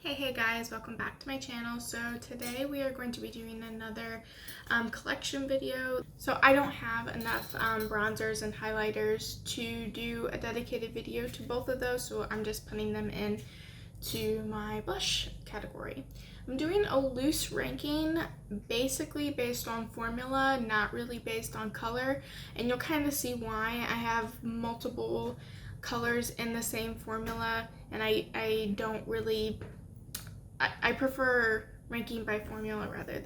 Hey guys, welcome back to my channel. So today we are going to be doing another collection video. So I don't have enough bronzers and highlighters to do a dedicated video to both of those, so I'm just putting them in to my blush category. I'm doing a loose ranking, basically based on formula, not really based on color, and you'll kind of see why. I have multiple colors in the same formula, and I don't really I prefer ranking by formula rather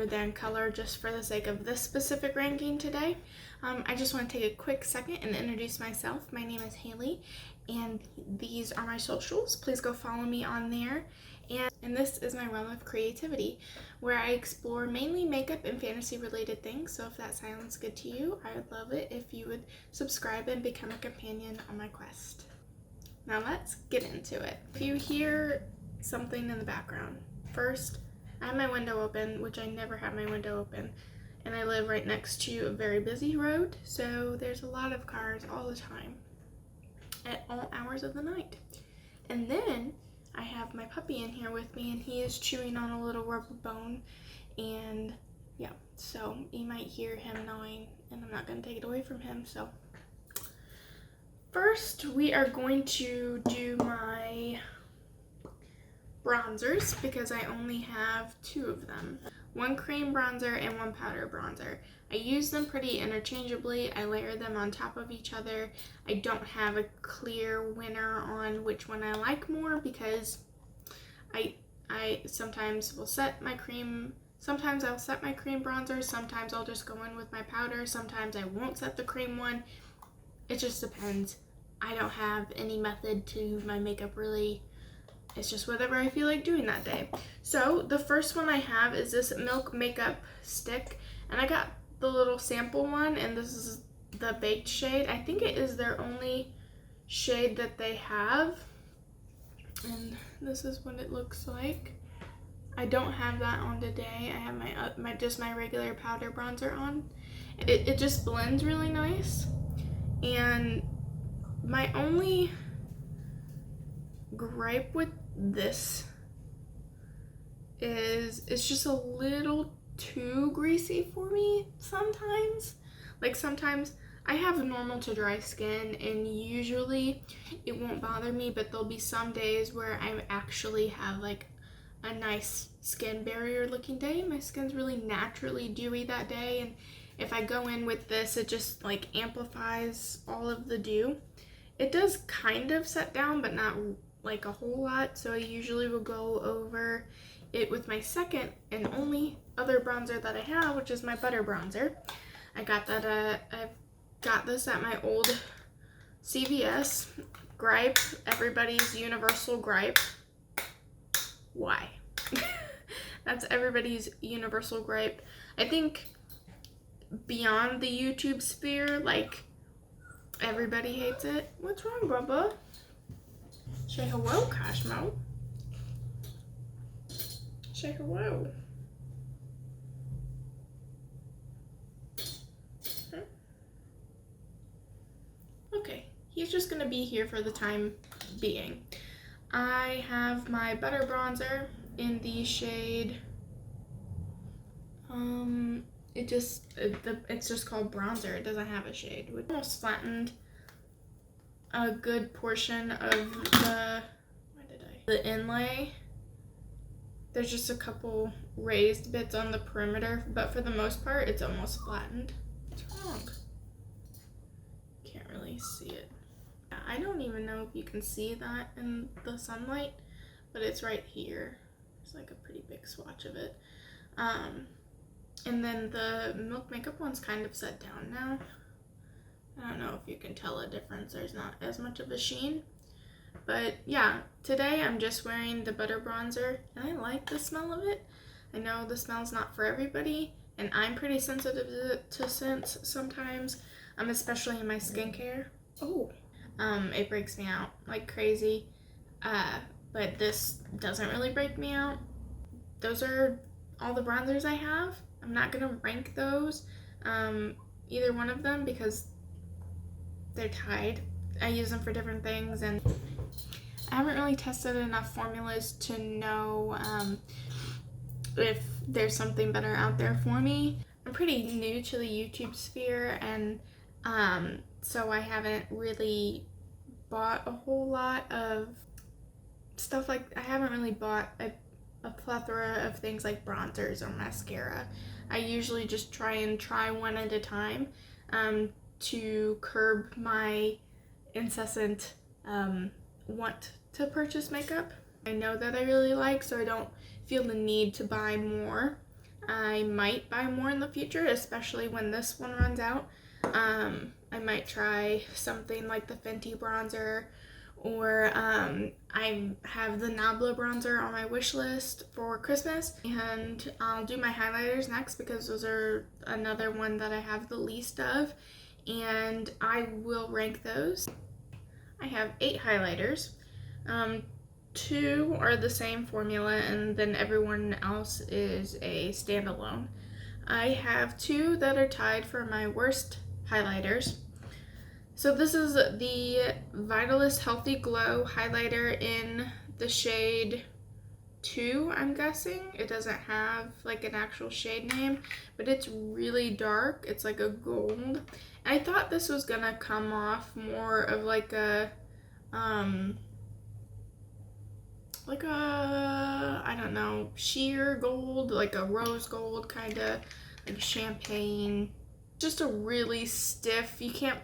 than color, just for the sake of this specific ranking today. I just want to take a quick second and introduce myself. My name is Haley, and these are my socials. Please go follow me on there. And this is my realm of creativity, where I explore mainly makeup and fantasy related things. So if that sounds good to you, I would love it if you would subscribe and become a companion on my quest. Now let's get into it. If you hear something in the background, first, I have my window open, which I never have my window open, and I live right next to a very busy road, so there's a lot of cars all the time at all hours of the night. And then I have my puppy in here with me, and he is chewing on a little rubber bone, and yeah, so you might hear him gnawing, and I'm not going to take it away from him. So first we are going to do my bronzers, because I only have two of them. One cream bronzer and one powder bronzer. I use them pretty interchangeably. I layer them on top of each other. I don't have a clear winner on which one I like more, because I sometimes will set my cream, sometimes I'll set my cream bronzer, sometimes I'll just go in with my powder, sometimes I won't set the cream one. It just depends. I don't have any method to my makeup really. It's just whatever I feel like doing that day. So the first one I have is this Milk Makeup Stick, and I got the little sample one, and this is the baked shade. I think it is their only shade that they have, and this is what it looks like. I don't have that on today. I have my just my regular powder bronzer on. It just blends really nice, and my only gripe with this is it's just a little too greasy for me sometimes. Like, sometimes I have normal to dry skin, and usually it won't bother me, but there'll be some days where I actually have like a nice skin barrier looking day. My skin's really naturally dewy that day, and if I go in with this, it just like amplifies all of the dew. It does kind of set down, but not like a whole lot, so I usually will go over it with my second and only other bronzer that I have, which is my butter bronzer. I got that I've got this at my old CVS. Gripe, everybody's universal gripe. Why? That's everybody's universal gripe. I think beyond the YouTube sphere, like, everybody hates it. What's wrong, Bubba? Say hello, Cosmo. Say hello. Huh? Okay, he's just gonna be here for the time being. I have my butter bronzer in the shade, it's just called bronzer. It doesn't have a shade. We almost flattened a good portion of the inlay. There's just a couple raised bits on the perimeter, but for the most part, it's almost flattened. What's wrong? Can't really see it. I don't even know if you can see that in the sunlight, but it's right here. It's like a pretty big swatch of it. And then the Milk Makeup one's kind of set down now. I don't know if you can tell a difference. There's not as much of a sheen. But yeah, today I'm just wearing the butter bronzer, and I like the smell of it. I know the smell's not for everybody, and I'm pretty sensitive to scents sometimes, especially in my skincare. It breaks me out like crazy. But this doesn't really break me out. Those are all the bronzers I have. I'm not gonna rank those, either one of them, because they're tied. I use them for different things, and I haven't really tested enough formulas to know if there's something better out there for me. I'm pretty new to the YouTube sphere, and so I haven't really bought a whole lot of stuff. Like, I haven't really bought a plethora of things like bronzers or mascara. I usually just try one at a time to curb my incessant want to purchase makeup. I know that I really like, so I don't feel the need to buy more. I might buy more in the future, especially when this one runs out. I might try something like the Fenty bronzer, or I have the Nabla bronzer on my wish list for Christmas, and I'll do my highlighters next because those are another one that I have the least of, and I will rank those. I have 8 highlighters. 2 are the same formula, and then everyone else is a standalone. I have 2 that are tied for my worst highlighters. So this is the Vitalist Healthy Glow highlighter in the shade 2, I'm guessing. It doesn't have like an actual shade name, but it's really dark. It's like a gold. I thought this was gonna come off more of like a I don't know, sheer gold, like a rose gold kind of, like champagne. Just a really stiff, you can't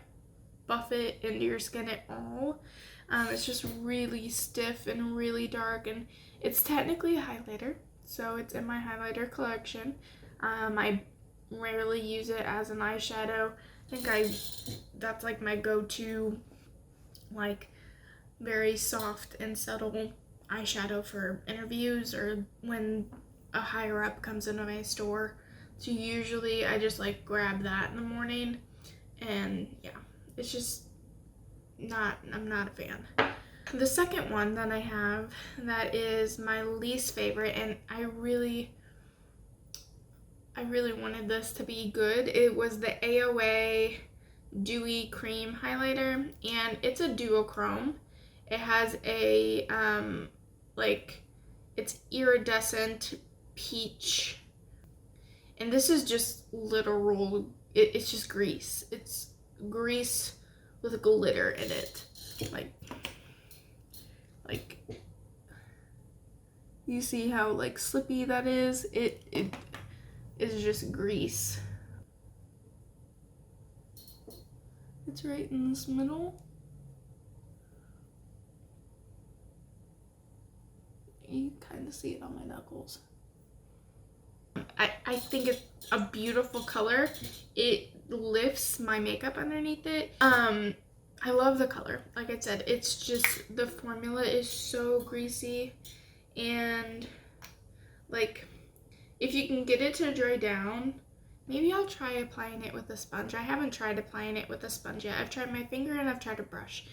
buff it into your skin at all. It's just really stiff and really dark, and it's technically a highlighter, so it's in my highlighter collection. I rarely use it as an eyeshadow. I think that's like my go-to, like very soft and subtle eyeshadow for interviews or when a higher up comes into my store. So usually I just like grab that in the morning, and yeah, it's just I'm not a fan. The second one that I have that is my least favorite, and I really wanted this to be good. It was the AOA Dewy Cream Highlighter, and it's a duochrome. It has a like, it's iridescent peach, and this is just literal, it's just grease. It's grease with glitter in it. Like you see how like slippy that is? It is just grease. It's right in this middle. You kind of see it on my knuckles. I think it's a beautiful color. It lifts my makeup underneath it. I love the color. Like I said, it's just, the formula is so greasy, and like, if you can get it to dry down, maybe I'll try applying it with a sponge. I haven't tried applying it with a sponge yet. I've tried my finger and I've tried a brush,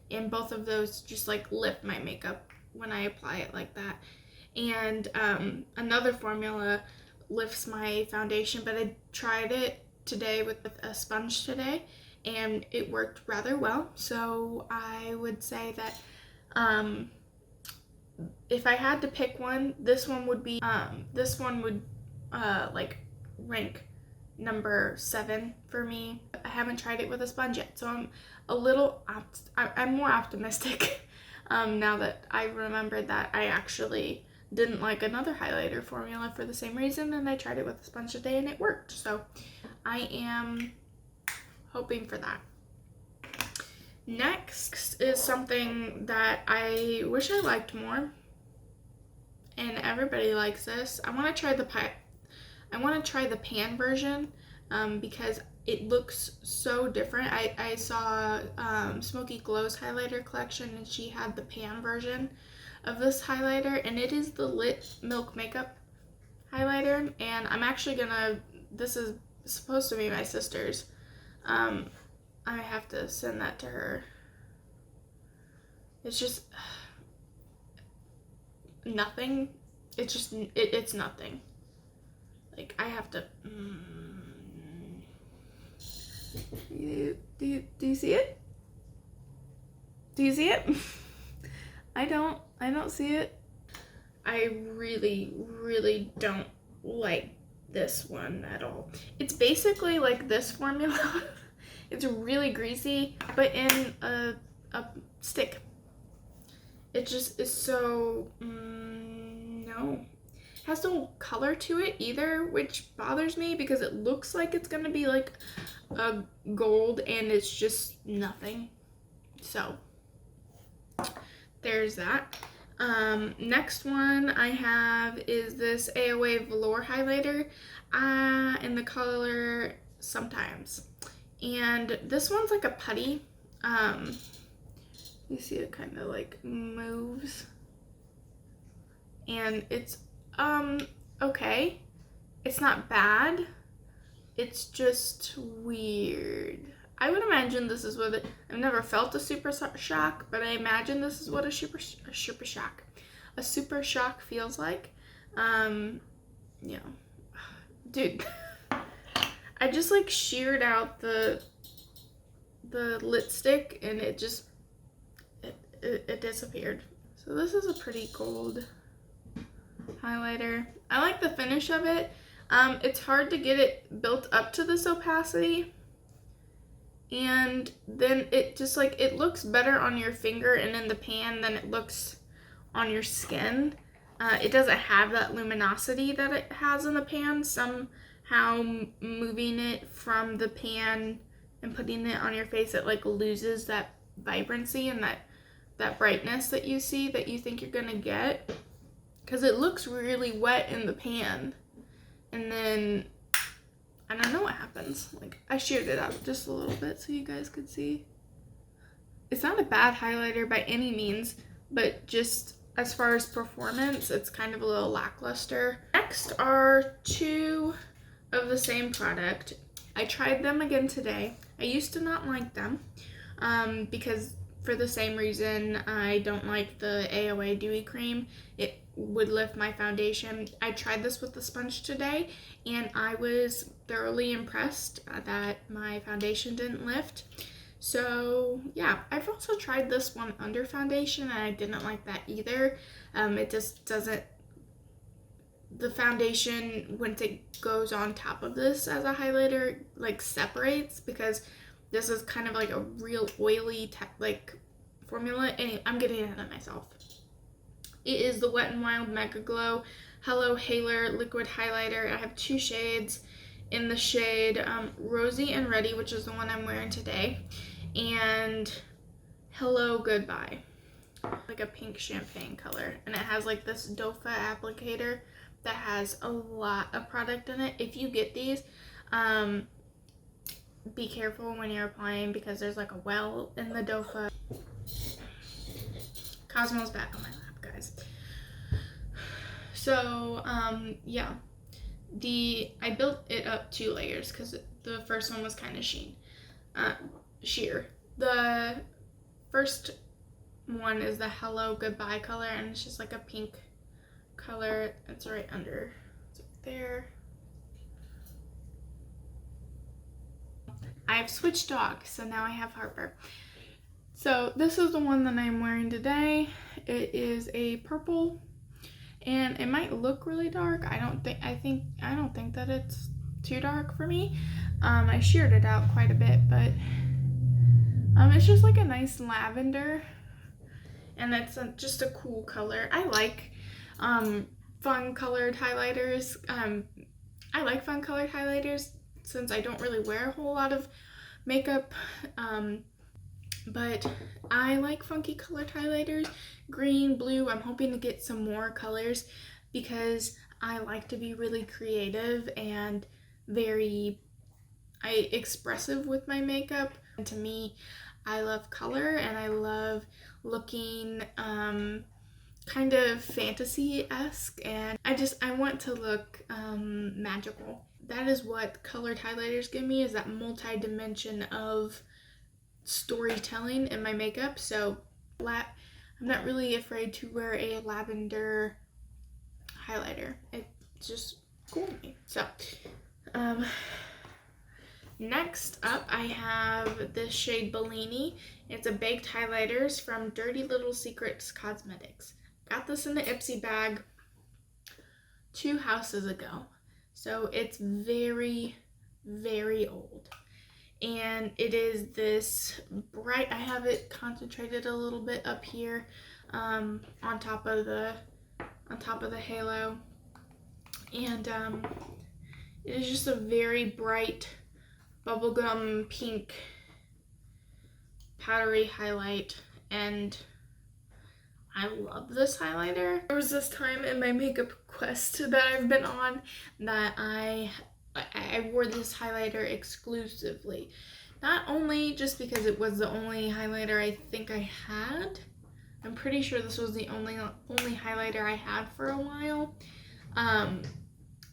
and both of those just like lift my makeup when I apply it like that. And another formula lifts my foundation, but I tried it today with a sponge today, and it worked rather well. So I would say that if I had to pick one, this one would like rank number 7 for me. I haven't tried it with a sponge yet, so I'm more optimistic now that I remembered that I actually didn't like another highlighter formula for the same reason, and I tried it with a sponge today and it worked. So I am hoping for that. Next is something that I wish I liked more, and everybody likes this. I want to try the pan version because it looks so different. I saw Smoky Glow's highlighter collection, and she had the pan version of this highlighter, and it is the Lit Milk Makeup highlighter, and I'm actually this is supposed to be my sister's. I have to send that to her. It's just nothing. It's just, it's nothing. Like, I have to, do you see it? Do you see it? I don't see it. I really don't like this one at all. It's basically like this formula. It's really greasy, but in a stick. It just is so, no. It has no color to it either, which bothers me because it looks like it's gonna be like a gold and it's just nothing. So there's that. Next one I have is this AOA Velour highlighter in the color Sometimes. And this one's like a putty. You see it kind of like moves. And it's okay. It's not bad. It's just weird. I would imagine this is what I've never felt a super shock, but I imagine this is what a super shock feels like. Yeah, dude, I just like sheared out the lip stick and it just it disappeared. So this is a pretty gold highlighter. I like the finish of it. It's hard to get it built up to this opacity. And then it just like, it looks better on your finger and in the pan than it looks on your skin. It doesn't have that luminosity that it has in the pan. Somehow moving it from the pan and putting it on your face, it like loses that vibrancy and that brightness that you see that you think you're gonna get. Because it looks really wet in the pan. And then I don't know what happens. Like, I sheared it up just a little bit so you guys could see. It's not a bad highlighter by any means, but just as far as performance, it's kind of a little lackluster. Next are two of the same product. I tried them again today. I used to not like them because for the same reason I don't like the AOA Dewy Cream. It would lift my foundation. I tried this with the sponge today and I was thoroughly impressed that my foundation didn't lift. So yeah, I've also tried this one under foundation and I didn't like that either. It just doesn't, the foundation when it goes on top of this as a highlighter like separates, because this is kind of like a real oily like formula. Anyway, I'm getting ahead of myself. It is the Wet n Wild Mega Glow Hello Haler Liquid Highlighter. I have two shades in the shade Rosy and Ready, which is the one I'm wearing today, and Hello Goodbye, like a pink champagne color. And it has like this dofa applicator that has a lot of product in it. If you get these, be careful when you're applying because there's like a well in the dofa. Cosmo's back on my lap, guys. So yeah, I built it up 2 layers because the first one was kind of sheer. The first one is the Hello Goodbye color, and it's just like a pink color. It's right under, it's right there. I've switched dogs, so now I have Harper. So this is the one that I'm wearing today. It is a purple, and it might look really dark. I don't think that it's too dark for me. I sheared it out quite a bit, but it's just like a nice lavender, and it's just a cool color. I like fun colored highlighters. I like fun colored highlighters since I don't really wear a whole lot of makeup. But I like funky colored highlighters, green, blue. I'm hoping to get some more colors because I like to be really creative and very expressive with my makeup. And to me, I love color and I love looking kind of fantasy-esque, and I want to look magical. That is what colored highlighters give me, is that multi-dimension of storytelling in my makeup. So I'm not really afraid to wear a lavender highlighter. It's just cool to me. So Next up, I have this shade Bellini. It's a baked highlighters from Dirty Little Secrets Cosmetics. Got this in the Ipsy bag 2 houses ago. So it's very, very old. And it is this bright, I have it concentrated a little bit up here on top of the halo. And it is just a very bright bubblegum pink powdery highlight, and I love this highlighter. There was this time in my makeup quest that I've been on that I wore this highlighter exclusively. Not only just because it was the only highlighter I think I had. I'm pretty sure this was the only highlighter I had for a while.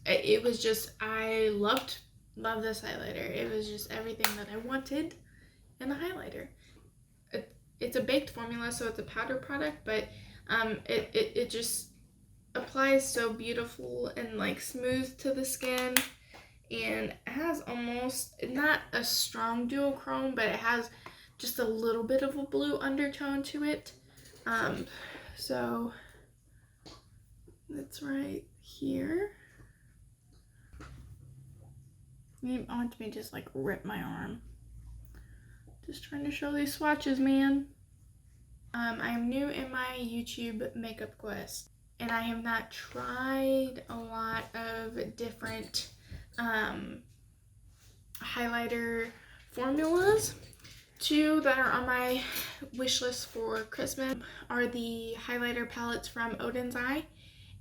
It was just, I loved this highlighter. It was just everything that I wanted in a highlighter. It's a baked formula, so it's a powder product, but it just applies so beautiful and like smooth to the skin, and it has almost, not a strong duochrome, but it has just a little bit of a blue undertone to it. So it's right here. You want me to just like rip my arm. Just trying to show these swatches, man. I'm new in my YouTube makeup quest, and I have not tried a lot of different highlighter formulas. 2 that are on my wish list for Christmas are the highlighter palettes from Odin's Eye.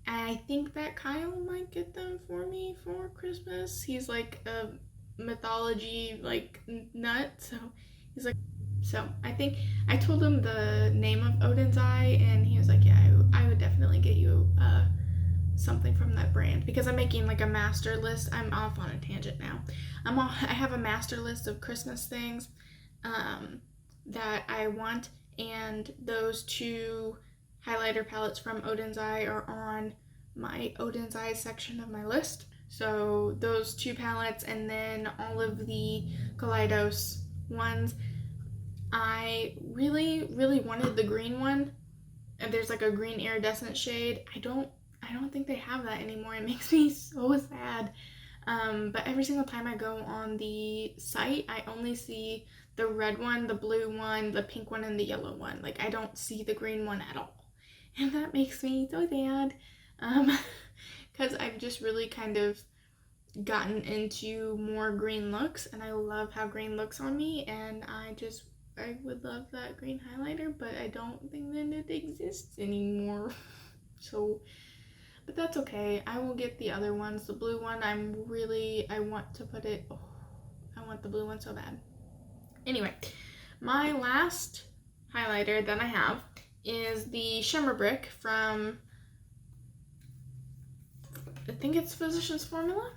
And I think that Kyle might get them for me for Christmas. He's like a mythology like nut, so he's like, so I think I told him the name of Odin's Eye, and he was like, yeah, I would definitely get you something from that brand, because I'm making like a master list. I'm off on a tangent now. I have a master list of Christmas things that I want, and those 2 highlighter palettes from Odin's Eye are on my Odin's Eye section of my list. So those 2 palettes, and then all of the Kaleidos ones. I really, really wanted the green one, and there's like a green iridescent shade. I don't think they have that anymore. It makes me so sad. But every single time I go on the site, I only see the red one, the blue one, the pink one, and the yellow one. Like, I don't see the green one at all. And that makes me so sad. Because I've just really kind of gotten into more green looks, and I love how green looks on me, and I would love that green highlighter, but I don't think that it exists anymore. So, but that's okay. I will get the other ones. The blue one, I want to put it, I want the blue one so bad. Anyway, my last highlighter that I have is the Shimmer Brick from, I think it's Physicians Formula?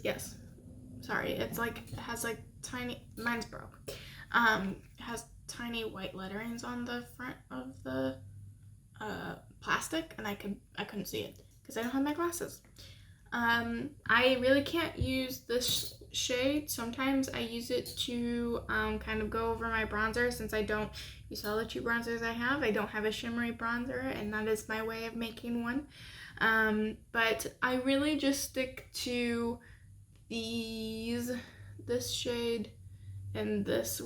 Yes. Sorry, it's like, it has like tiny, mine's broke. It has tiny white letterings on the front of the plastic, and I couldn't see it because I don't have my glasses. I really can't use this shade. Sometimes I use it to kind of go over my bronzer, since you saw the 2 bronzers I have. I don't have a shimmery bronzer, and that is my way of making one. But I really just stick to this shade and this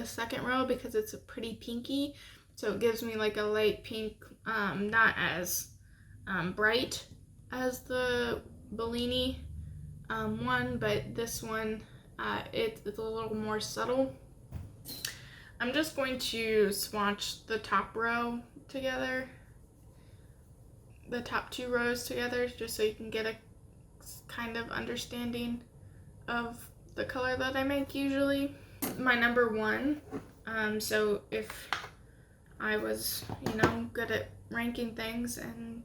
second row, because it's a pretty pinky, so it gives me like a light pink, not as bright as the Bellini one, but this one, it's a little more subtle. I'm just going to swatch the top row together, the top 2 rows together, just so you can get a kind of understanding of the color that I make usually. My number 1, so if I was, good at ranking things and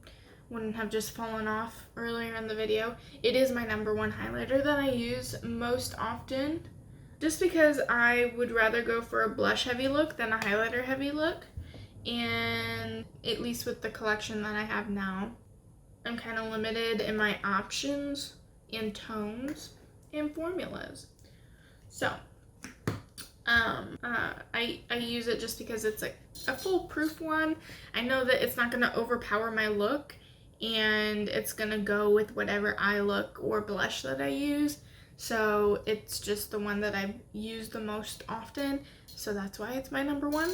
wouldn't have just fallen off earlier in the video, it is my number 1 highlighter that I use most often, just because I would rather go for a blush heavy look than a highlighter heavy look. And at least with the collection that I have now, I'm kind of limited in my options and tones and formulas. So I use it just because it's like a foolproof one. I know that it's not going to overpower my look, and it's going to go with whatever eye look or blush that I use. So it's just the one that I've used the most often, so that's why it's my number one.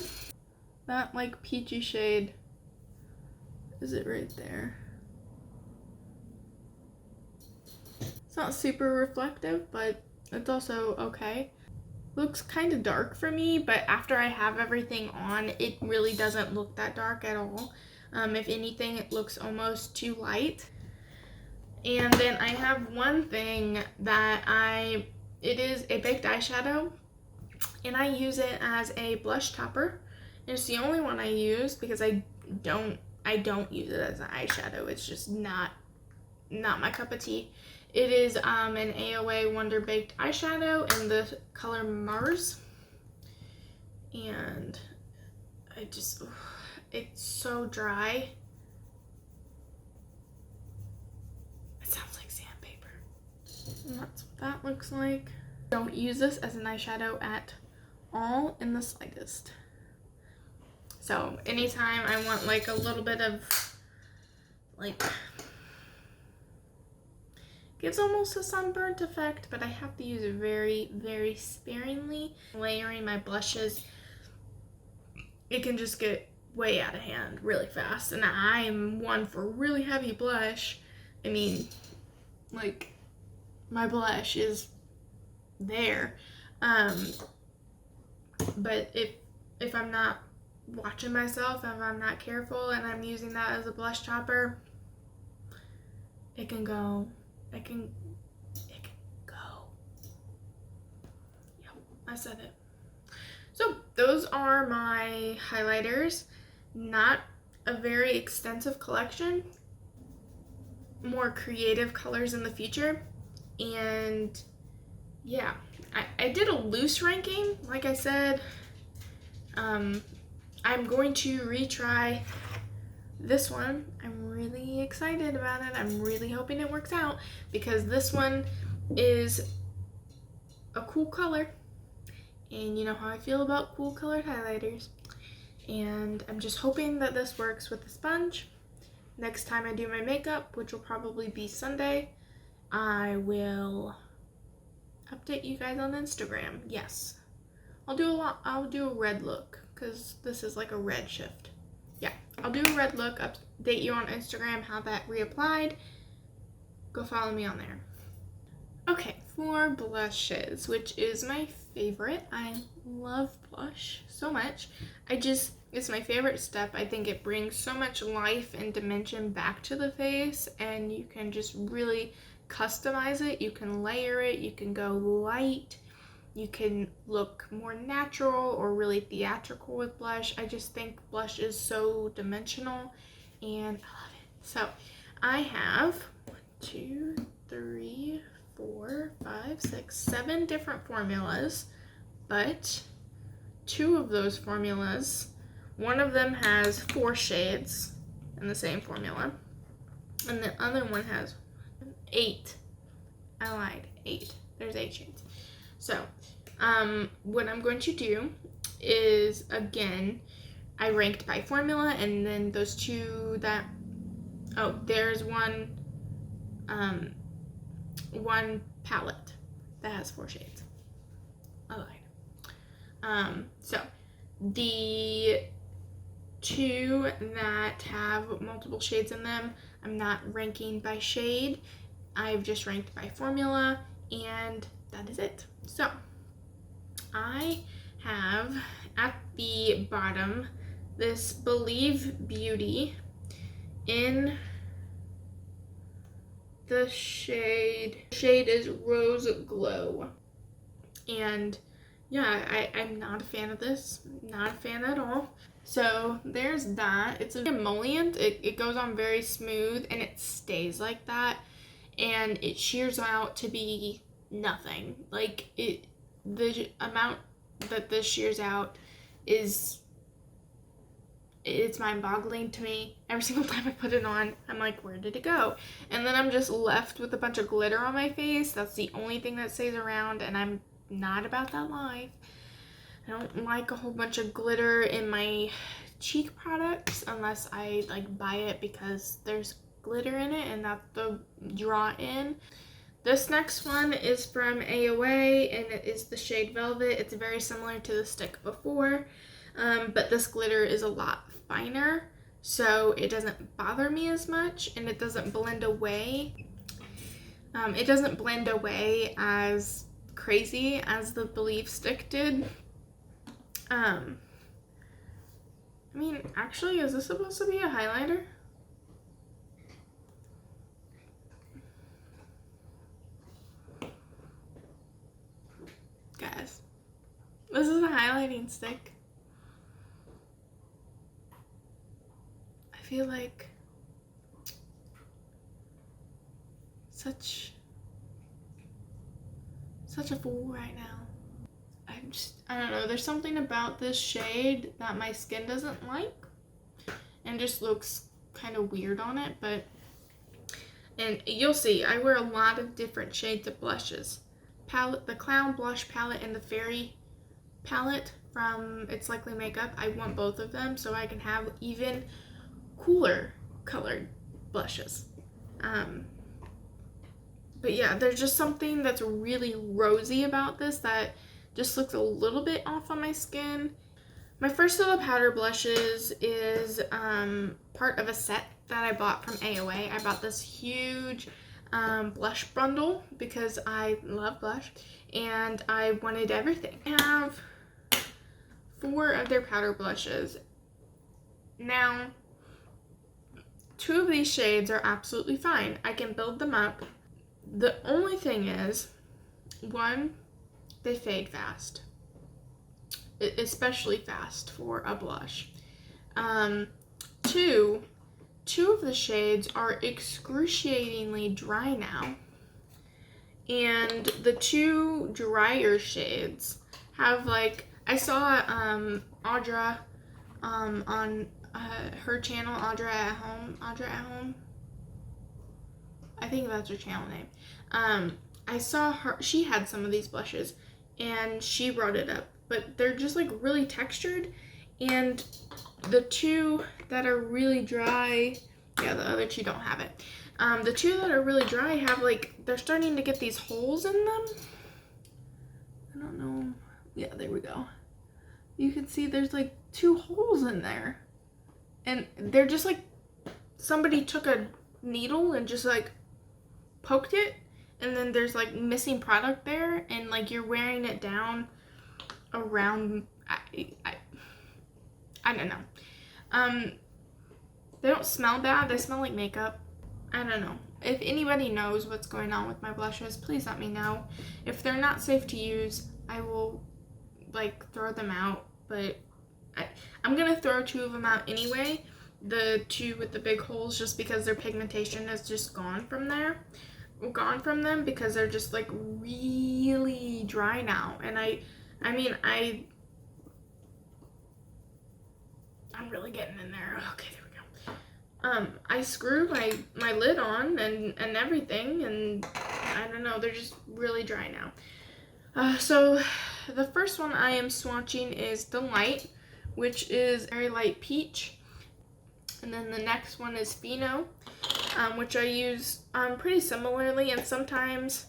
That like peachy shade, is it right there? It's not super reflective, but it's also okay. Looks kind of dark for me, but after I have everything on, it really doesn't look that dark at all. If anything, it looks almost too light. And then I have one thing that it is a baked eyeshadow, and I use it as a blush topper. It's the only one I use because I don't use it as an eyeshadow. It's just not my cup of tea. It is an AOA Wonder Baked eyeshadow in the color Mars. And it's so dry. It sounds like sandpaper. And that's what that looks like. Don't use this as an eyeshadow at all in the slightest. So anytime I want like a little bit of like, gives almost a sunburnt effect, but I have to use it very, very sparingly. Layering my blushes, it can just get way out of hand really fast, and I'm one for really heavy blush. I mean, like, my blush is there, but if I'm not watching myself, if I'm not careful and I'm using that as a blush topper, it can go. Yep, I said it. So those are my highlighters. Not a very extensive collection. More creative colors in the future. And yeah, I did a loose ranking. Like I said, I'm going to retry this one. I'm really excited about it. I'm really hoping it works out because this one is a cool color, and you know how I feel about cool colored highlighters, and I'm just hoping that this works with the sponge. Next time I do my makeup, which will probably be Sunday, I will update you guys on Instagram. Yes, I'll do a red look because this is like a red shift. Yeah, I'll do a red look, update you on Instagram how that reapplied. Go follow me on there. Okay, for blushes, which is my favorite. I love blush so much. It's my favorite step. I think it brings so much life and dimension back to the face, and you can just really customize it. You can layer it, you can go light, you can look more natural or really theatrical with blush. I just think blush is so dimensional, and I love it. So I have 1, 2, 3, 4, 5, 6, 7 different formulas, but 2 of those formulas, one of them has 4 shades in the same formula, and the other one has 8. I lied, 8. There's 8 shades. So, what I'm going to do is, again, I ranked by formula, and then those 2 that, there's one palette that has 4 shades. I lied. So, the 2 that have multiple shades in them, I'm not ranking by shade. I've just ranked by formula, and that is it. So, I have at the bottom this Believe Beauty in the shade is Rose Glow. And yeah, I'm not a fan of this. Not a fan at all. So there's that. It's an emollient. It goes on very smooth, and it stays like that. And it shears out to be nothing. Like, the amount that this shears out is it's mind-boggling to me. Every single time I put it on, I'm like, where did it go? And then I'm just left with a bunch of glitter on my face. That's the only thing that stays around, and I'm not about that life. I don't like a whole bunch of glitter in my cheek products unless I like buy it because there's glitter in it and that's the draw in. This next one is from AOA and it is the shade Velvet. It's very similar to the stick before, but this glitter is a lot finer, so it doesn't bother me as much and it doesn't blend away. It doesn't blend away as crazy as the Believe stick did. I mean, actually, is this supposed to be a highlighter? Guys, this is a highlighting stick. I feel like such a fool right now. I don't know, there's something about this shade that my skin doesn't like and just looks kind of weird on it, and you'll see, I wear a lot of different shades of blushes. The Clown Blush Palette and the Fairy Palette from It's Likely Makeup, I want both of them so I can have even cooler colored blushes. But yeah, there's just something that's really rosy about this that just looks a little bit off on my skin. My first of the powder blushes is part of a set that I bought from AOA. I bought this huge blush bundle because I love blush and I wanted everything. I have 4 of their powder blushes. Now, 2 of these shades are absolutely fine. I can build them up. The only thing is, 1, they fade fast, especially fast for a blush. 2 of the shades are excruciatingly dry now, and the 2 drier shades have, like, I saw Audra on her channel, Audra at Home. I think that's her channel name. I saw her, she had some of these blushes and she wrote it up, but they're just like really textured, and the 2 that are really dry, yeah, the other 2 don't have it. The 2 that are really dry have, like, they're starting to get these holes in them. I don't know. Yeah, there we go. You can see there's like 2 holes in there, and they're just like somebody took a needle and just like poked it, and then there's like missing product there, and like you're wearing it down around, I don't know. They don't smell bad, they smell like makeup. I don't know. If anybody knows what's going on with my blushes, please let me know. If they're not safe to use, I will like throw them out, but I'm gonna throw 2 of them out anyway, the 2 with the big holes, just because their pigmentation is just gone from them because they're just like really dry now. And I'm really getting in there. Okay, there we go. I screwed my lid on and everything, and I don't know, they're just really dry now. So the first one I am swatching is Delight, which is very light peach. And then the next one is Pheno, which I use pretty similarly, and sometimes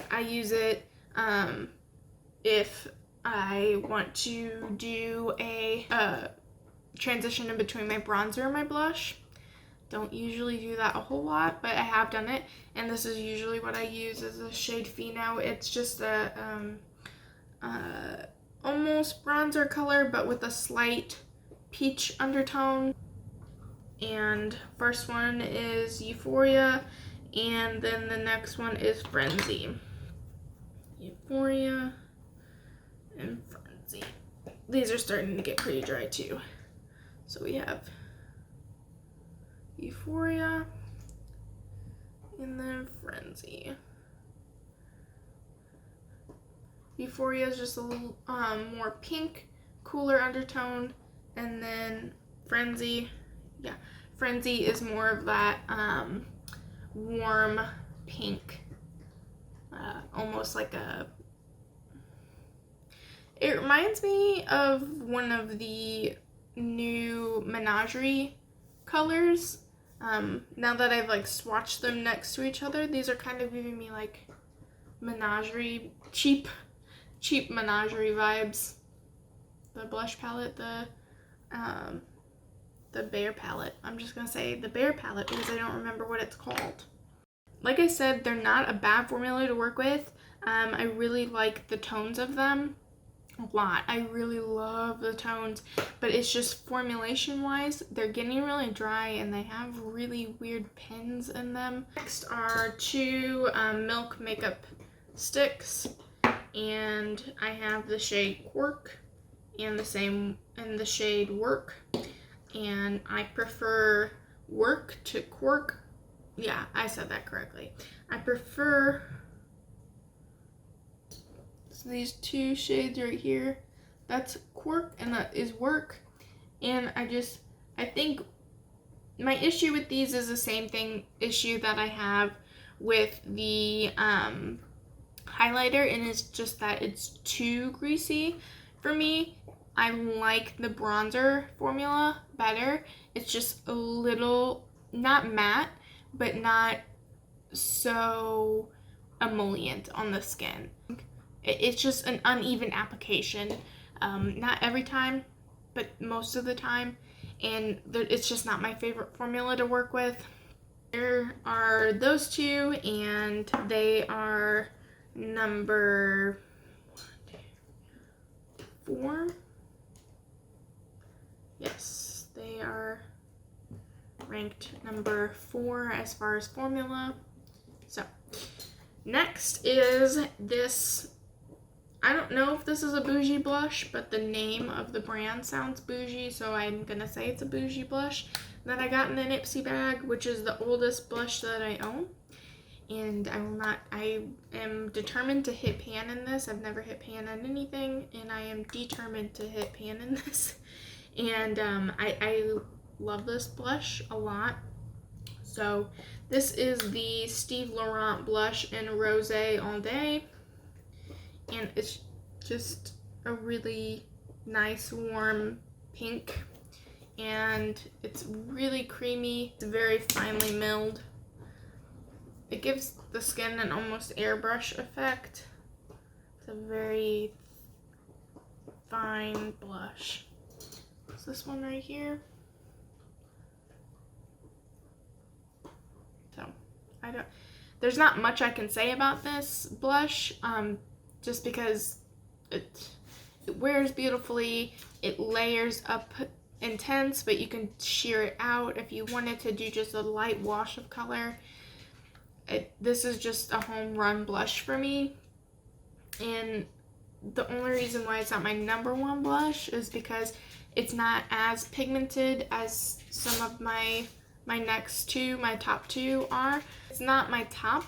I use it if I want to do a transition in between my bronzer and my blush. Don't usually do that a whole lot, but I have done it, and this is usually what I use as a shade Pheno. It's just a almost bronzer color, but with a slight peach undertone. And first one is Euphoria, and then the next one is Frenzy. Euphoria and Frenzy. These are starting to get pretty dry too. So we have Euphoria and then Frenzy. Euphoria is just a little more pink, cooler undertone, and then Frenzy. Yeah, Frenzy is more of that warm pink, almost like a, it reminds me of one of the new Menagerie colors. Now that I've like swatched them next to each other, these are kind of giving me like Menagerie, cheap Menagerie vibes. The blush palette, the Bear palette. I'm just gonna say the Bear palette because I don't remember what it's called. Like I said, they're not a bad formula to work with. I really like the tones of them a lot. I really love the tones, but it's just formulation wise, they're getting really dry and they have really weird pins in them. Next are two Milk makeup sticks, and I have the shade Quark and the shade Work, and I prefer Work to Quark. Yeah, I said that correctly. I prefer these two shades right here. That's Quark and that is Work. And I think my issue with these is the same issue that I have with the highlighter, and it's just that it's too greasy for me. I like the bronzer formula better. It's just a little, not matte, but not so emollient on the skin. It's just an uneven application. Not every time, but most of the time. And it's just not my favorite formula to work with. There are those two, and they are number 4. Yes, they are ranked number 4 as far as formula. So, next is this. I don't know if this is a bougie blush, but the name of the brand sounds bougie, so I'm gonna say it's a bougie blush that I got in an Ipsy bag, which is the oldest blush that I own. And I am determined to hit pan in this. I've never hit pan in anything, and I am determined to hit pan in this. And I love this blush a lot. So this is the Steve Laurent blush in Rosé All Day. And it's just a really nice warm pink, and it's really creamy. It's very finely milled. It gives the skin an almost airbrush effect. It's a very fine blush. It's this one right here. So there's not much I can say about this blush. Just because it wears beautifully, it layers up intense, but you can sheer it out if you wanted to do just a light wash of color. This is just a home run blush for me, and the only reason why it's not my number 1 blush is because it's not as pigmented as some of my top 2 are. It's not my top.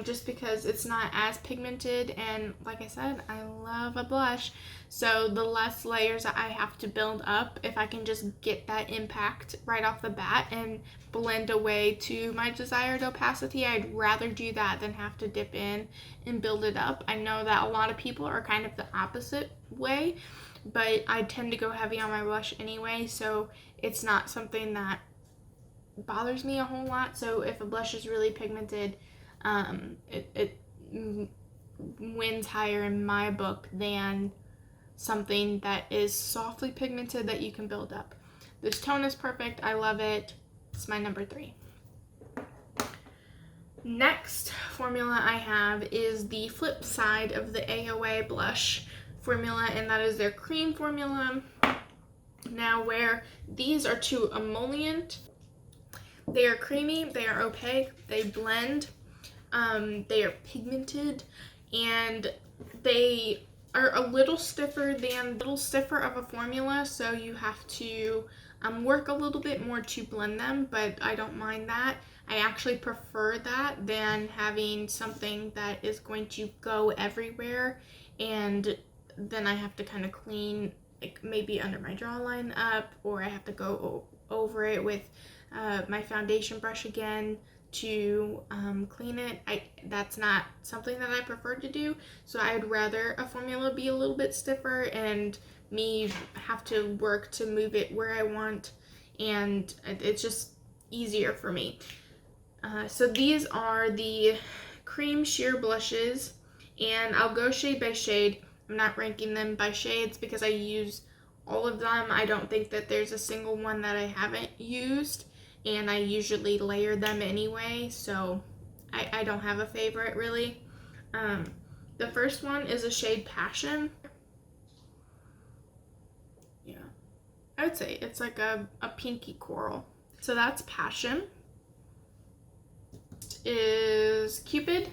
Just because it's not as pigmented, and like I said, I love a blush, so the less layers that I have to build up, if I can just get that impact right off the bat and blend away to my desired opacity, I'd rather do that than have to dip in and build it up. I know that a lot of people are kind of the opposite way, but I tend to go heavy on my blush anyway, so it's not something that bothers me a whole lot. So if a blush is really pigmented, it wins higher in my book than something that is softly pigmented that you can build up. This tone is perfect. I love it. It's my number 3. Next formula I have is the flip side of the AOA blush formula, and that is their cream formula. Now, where these are too emollient, they are creamy, they are opaque, they blend. They are pigmented, and they are a little stiffer of a formula, so you have to work a little bit more to blend them, but I don't mind that. I actually prefer that than having something that is going to go everywhere, and then I have to kind of clean like maybe under my jawline up, or I have to go over it with my foundation brush again to clean it. That's not something that I prefer to do, so I'd rather a formula be a little bit stiffer and me have to work to move it where I want, and it's just easier for me. So these are the cream sheer blushes, and I'll go shade by shade. I'm not ranking them by shades because I use all of them. I don't think that there's a single one that I haven't used, and I usually layer them anyway, so I don't have a favorite really. The first one is a shade Passion. Yeah, I would say it's like a pinky coral. So that's Passion. Is Cupid,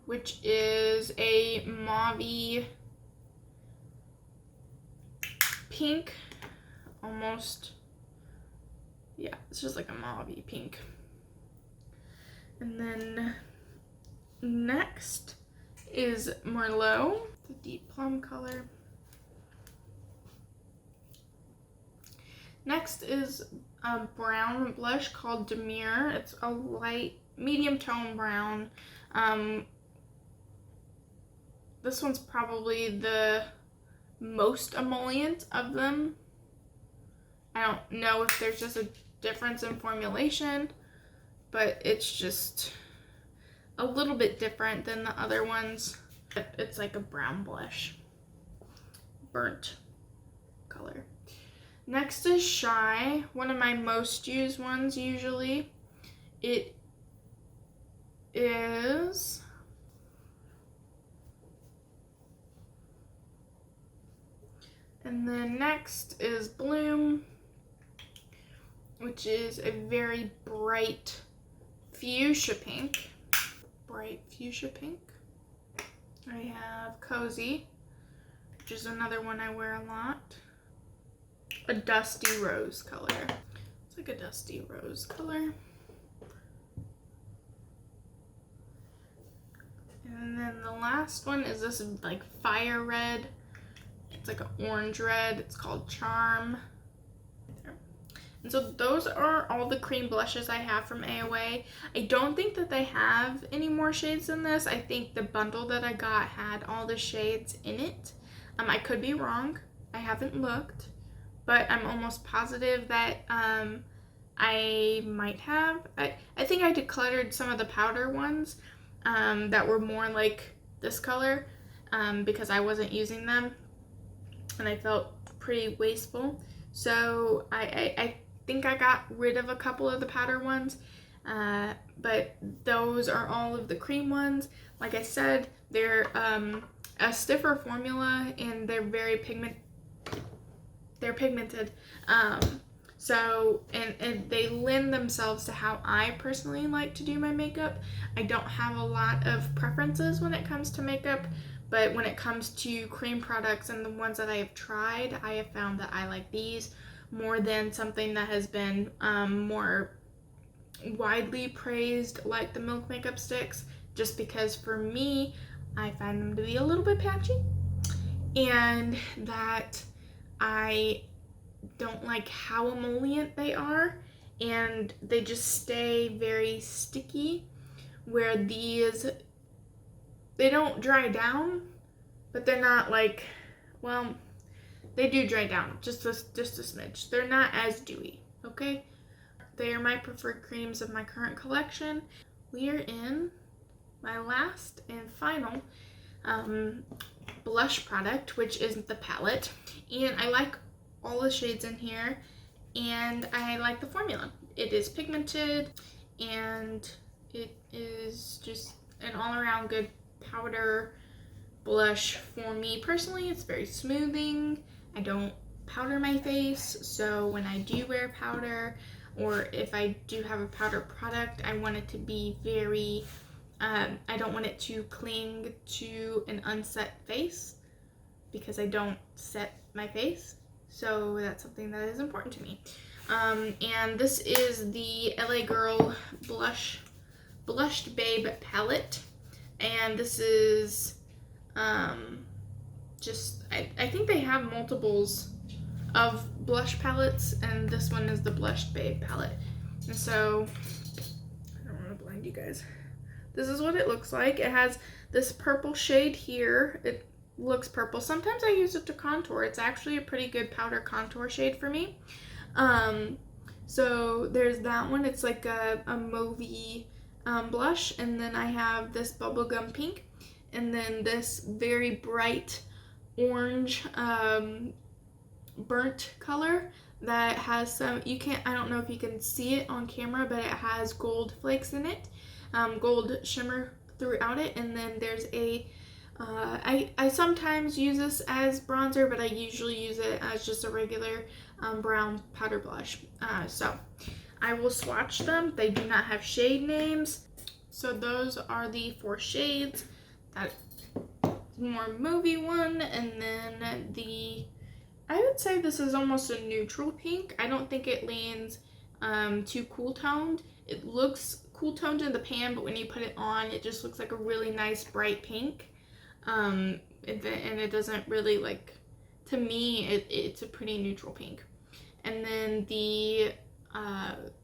which is a mauve pink, almost. Yeah, it's just like a mauve pink. And then next is Merlot, the deep plum color. Next is a brown blush called Demure. It's a light, medium tone brown. This one's probably the most emollient of them. I don't know if there's just a difference in formulation, but it's just a little bit different than the other ones. It's like a brown blush, burnt color. Next is Shy, one of my most used ones usually. It is and then next is Bloom, which is a very bright fuchsia pink. Bright fuchsia pink. I have Cozy, which is another one I wear a lot. A dusty rose color. It's like a dusty rose color. And then the last one is this like fire red. It's like an orange red. It's called Charm. There. And so those are all the cream blushes I have from AOA. I don't think that they have any more shades than this. I think the bundle that I got had all the shades in it. I could be wrong. I haven't looked, but I'm almost positive that I might have. I think I decluttered some of the powder ones that were more like this color because I wasn't using them and I felt pretty wasteful. So I think I got rid of a couple of the powder ones, but those are all of the cream ones. Like I said, they're a stiffer formula and they're very pigmented. So, and they lend themselves to how I personally like to do my makeup. I don't have a lot of preferences when it comes to makeup, but when it comes to cream products and the ones that I have tried, I have found that I like these more than something that has been more widely praised, like the Milk Makeup Sticks, just because for me, I find them to be a little bit patchy, and that I don't like how emollient they are, and they just stay very sticky, where these, they don't dry down, but they're not like, well, they do dry down just a smidge. They're not as dewy, okay? They are my preferred creams of my current collection. We are in my last and final blush product, which is the palette, and I like all the shades in here, and I like the formula. It is pigmented, and it is just an all-around good powder blush for me personally. It's very smoothing. I don't powder my face, so when I do wear powder, or if I do have a powder product, I want it to be very, I don't want it to cling to an unset face, because I don't set my face. So that's something that is important to me. And this is the LA Girl Blushed Babe palette. And this is I think they have multiples of blush palettes, and this one is the Blush Babe palette. And so, I don't want to blind you guys. This is what it looks like. It has this purple shade here. It looks purple. Sometimes I use it to contour. It's actually a pretty good powder contour shade for me. So there's that one. It's like a mauvey blush. And then I have this bubblegum pink. And then this very bright orange burnt color that has some, I don't know if you can see it on camera, but it has gold flakes in it, gold shimmer throughout it. And then there's I sometimes use this as bronzer, but I usually use it as just a regular brown powder blush. So I will swatch them. They do not have shade names. So those are the 4 shades. That more mauvey one, and then I would say this is almost a neutral pink. I don't think it leans too cool toned. It looks cool toned in the pan, but when you put it on, it just looks like a really nice bright pink. And it doesn't really, like, to me, it's a pretty neutral pink. And then the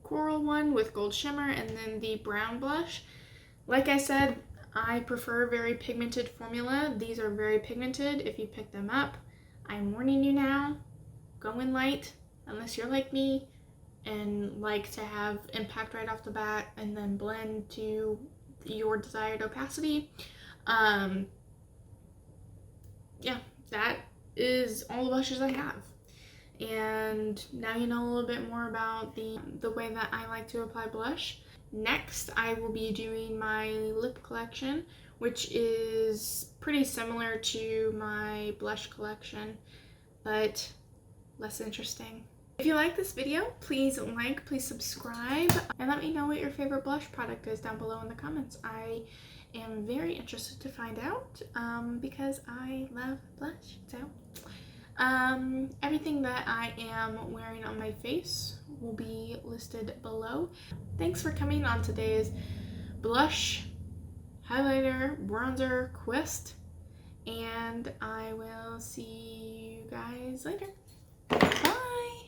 coral one with gold shimmer, and then the brown blush. Like I said, I prefer very pigmented formula. These are very pigmented. If you pick them up, I'm warning you now, go in light, unless you're like me and like to have impact right off the bat and then blend to your desired opacity. Yeah, that is all the blushes I have. And now you know a little bit more about the way that I like to apply blush. Next, I will be doing my lip collection, which is pretty similar to my blush collection, but less interesting. If you like this video, please like, please subscribe, and let me know what your favorite blush product is down below in the comments. I am very interested to find out because I love blush. So everything that I am wearing on my face will be listed below. Thanks for coming on today's blush, highlighter, bronzer quest, and I will see you guys later. Bye!